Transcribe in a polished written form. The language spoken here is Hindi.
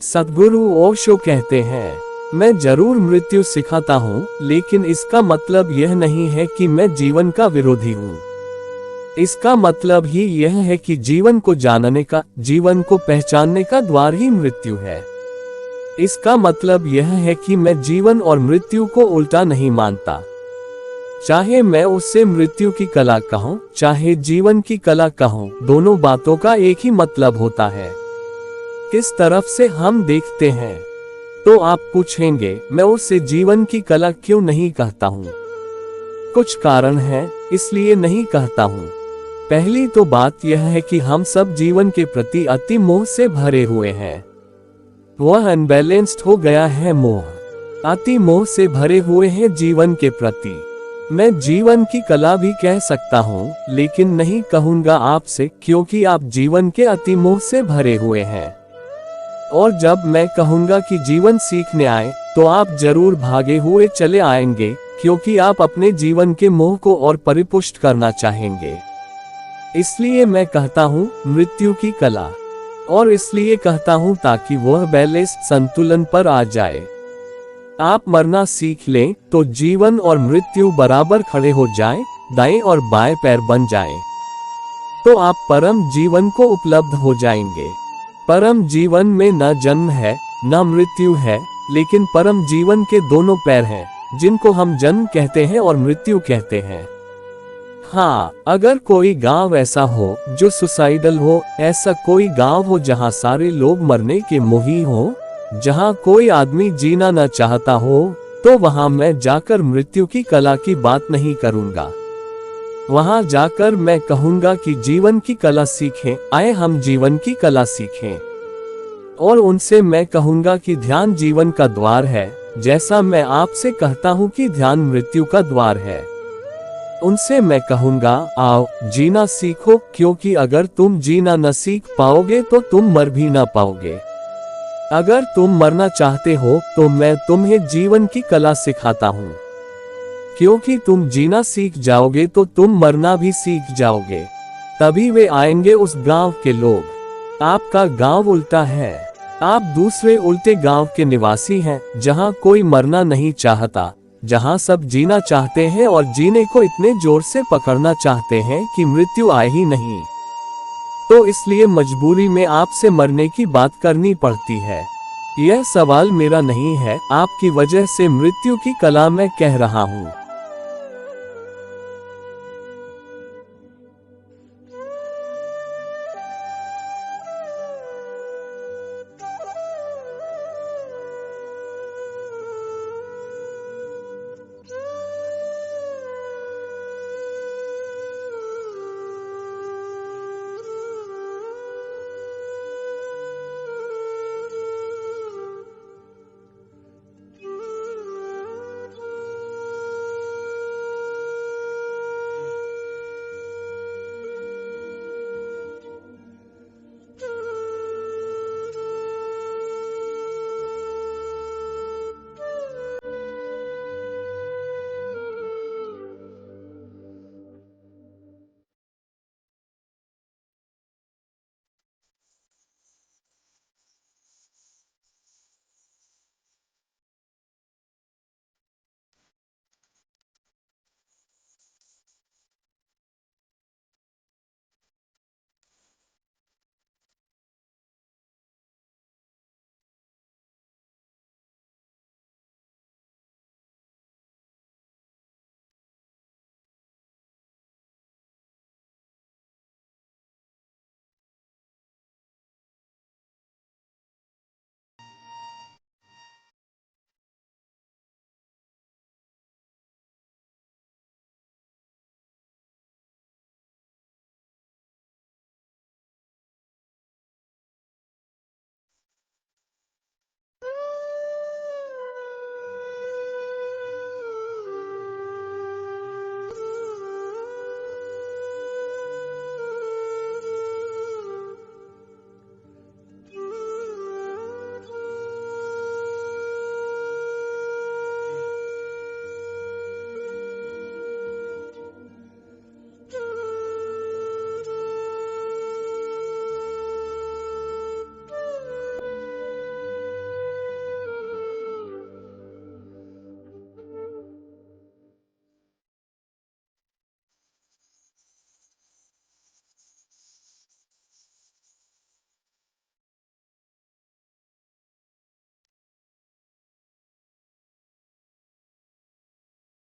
सद्गुरु ओशो कहते हैं, मैं जरूर मृत्यु सिखाता हूँ, लेकिन इसका मतलब यह नहीं है कि मैं जीवन का विरोधी हूँ। इसका मतलब ही यह है कि जीवन को जानने का, जीवन को पहचानने का द्वार ही मृत्यु है। इसका मतलब यह है कि मैं जीवन और मृत्यु को उल्टा नहीं मानता। चाहे मैं उससे मृत्यु की कला कहूँ, चाहे जीवन की कला कहूँ, दोनों बातों का एक ही मतलब होता है, किस तरफ से हम देखते हैं। तो आप पूछेंगे, मैं उसे जीवन की कला क्यों नहीं कहता हूँ? कुछ कारण है इसलिए नहीं कहता हूँ। पहली तो बात यह है कि हम सब जीवन के प्रति अति मोह से भरे हुए हैं। वह अनबैलेंस्ड हो गया है मोह। अति मोह से भरे हुए हैं जीवन के प्रति। मैं जीवन की कला भी कह सकता हूँ, लेकिन नहीं कहूँगा आपसे, क्योंकि आप जीवन के अति मोह से भरे हुए हैं। और जब मैं कहूँगा कि जीवन सीखने आए, तो आप जरूर भागे हुए चले आएंगे, क्योंकि आप अपने जीवन के मोह को और परिपुष्ट करना चाहेंगे। इसलिए मैं कहता हूँ मृत्यु की कला, और इसलिए कहता हूँ ताकि वह बैलेंस संतुलन पर आ जाए। आप मरना सीख लें तो जीवन और मृत्यु बराबर खड़े हो जाएं, दाएं और बाएं पैर बन जाएं। तो आप परम जीवन को उपलब्ध हो जाएंगे। परम जीवन में न जन्म है न मृत्यु है, लेकिन परम जीवन के दोनों पैर हैं, जिनको हम जन्म कहते हैं और मृत्यु कहते हैं। हाँ, अगर कोई गांव ऐसा हो जो सुसाइडल हो, ऐसा कोई गांव हो जहां सारे लोग मरने के मोही हो, जहां कोई आदमी जीना न चाहता हो, तो वहां मैं जाकर मृत्यु की कला की बात नहीं करूंगा। वहां जाकर मैं कहूंगा कि जीवन की कला सीखें, आए हम जीवन की कला सीखें। और उनसे मैं कहूंगा कि ध्यान जीवन का द्वार है, जैसा मैं आपसे कहता हूं कि ध्यान मृत्यु का द्वार है। उनसे मैं कहूंगा, आओ जीना सीखो, क्योंकि अगर तुम जीना न सीख पाओगे तो तुम मर भी न पाओगे। अगर तुम मरना चाहते हो तो मैं तुम्हें जीवन की कला सिखाता हूँ, क्योंकि तुम जीना सीख जाओगे तो तुम मरना भी सीख जाओगे। तभी वे आएंगे उस गांव के लोग। आपका गांव उल्टा है, आप दूसरे उल्टे गांव के निवासी हैं, जहां कोई मरना नहीं चाहता, जहां सब जीना चाहते हैं और जीने को इतने जोर से पकड़ना चाहते हैं कि मृत्यु आए ही नहीं। तो इसलिए मजबूरी में आपसे मरने की बात करनी पड़ती है। यह सवाल मेरा नहीं है, आपकी वजह से मृत्यु की कला मैं कह रहा हूँ।